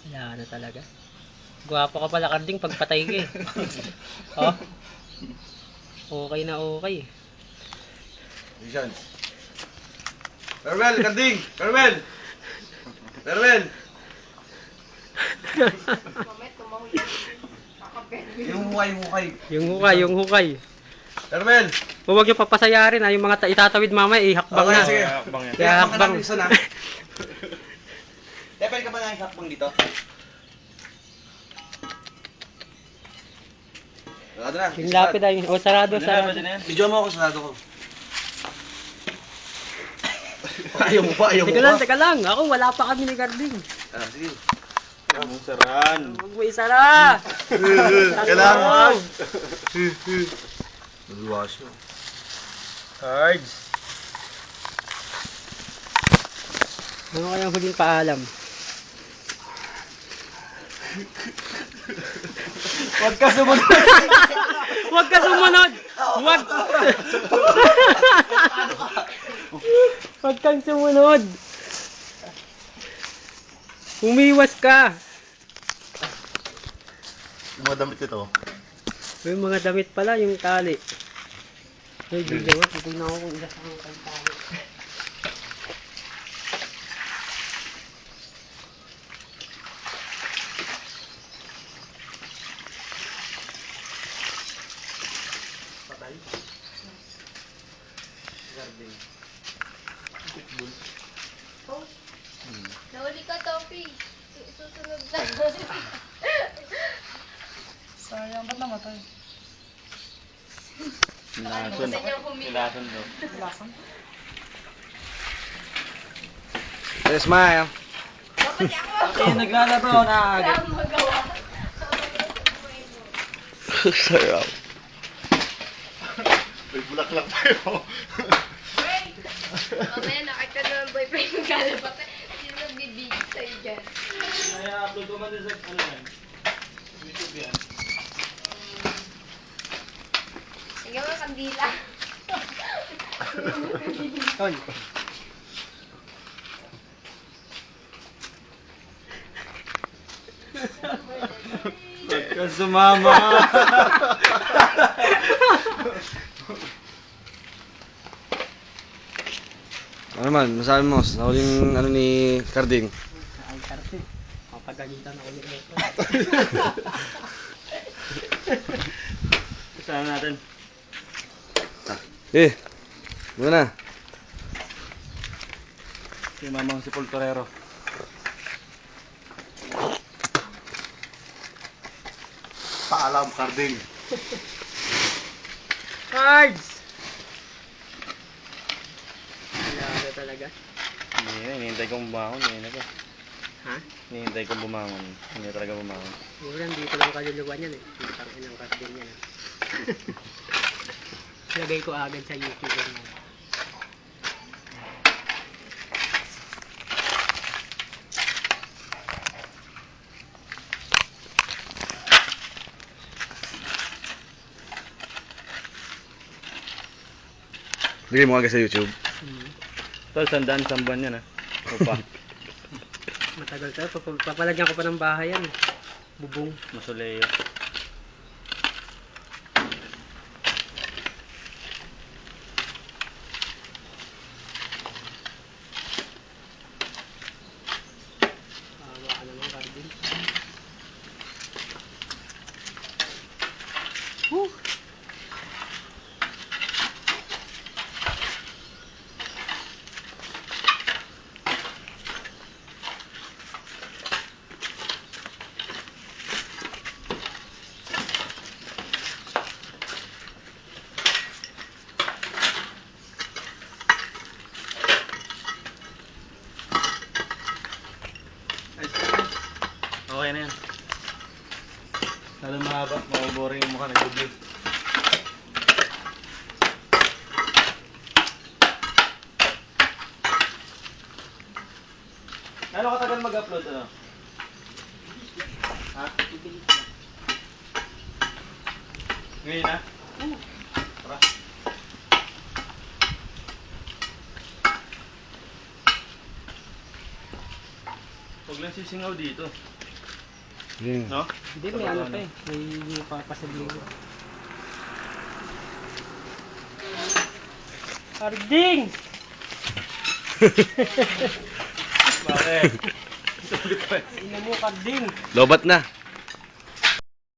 Wala na talaga. Gwapo ka pala, Karding, pagpatay ka eh. Oh. Okay na okay. Visions. Farewell, Karding! Farewell! Farewell! Yung hukay. Yung hukay. Farewell! Huwag niyo papasayarin ha, yung mga itatawid mamaya, ihakbang Okay, na. sige. Hakbang yan. Kaya hakbang. Pwede ka ba nga hakbang dito? Sarado na. Yung lapid ay, sarado. Video mo ako, sarado ko. Ayaw mo ba? Teka lang, ako wala pa kami ni Karding. Sige. Ang saran. Huwag mo isara! Kailangan. Nagluwas mo. Cards. Ano kayang huling paalam? Huwag ka sumunod! Huwag ka sumunod! Huwag! Huwag kang sumunod! Umiwas ka! Yung mga damit ito. May mga damit pala, yung tali. May bigla nga, titignan ko kung ilas ang tali. Patay? Garding. Oh, nahuli ka, Topi. Susunod na. Sayang, ba't namatay? Nilason. Nilason daw. Lasan? Smile. Bakit ako? Eh, naglalabaw na agad. Wala magawa. Sarap. May bulaklak tayo. Wait! Mamaya nakita na ang boyfriend ng kalabat. Sino nagbibigit sa'yo dyan? Naya-upload ko man din sa ano yan. YouTube yan. Ikaw ang kandila. Tol. Huwag ka sumama. Ano naman, masabi mo sa huling ano ni Karding? Ay, Karding. Kapagalitan ako ni Eto. Kasama natin. Muna. Si Mamang si Poltorero. Paalam, Karding. Cards! Wala na talaga. Hindi, hinihintay kong bumangon. Ha? Hinihintay kong bumangon. Hindi talaga bumangon. Siguro nandito lang kaluluwa niyan eh. Putang inang Karding yan eh. Lagay ko agad sa YouTube na. Lagay mo agad sa YouTube. Tol, sandaan, samban yan Upa. Matagal tayo. Papalagyan ko pa ng bahay yan eh. Bubong. Masuleyo. Awa ka naman, Karding. Woo! Okay na yan. Lalo mahaba, maboboring yung mukha nag-blue. Gano'ng katagal mag-upload ano? Ha? Ngayon na? Tara. Huwag lang sisingaw dito. Yun. No? Hindi, may ano pa eh. May papasabling. Harding! Bakit? Ina mo, Harding! Lobat na.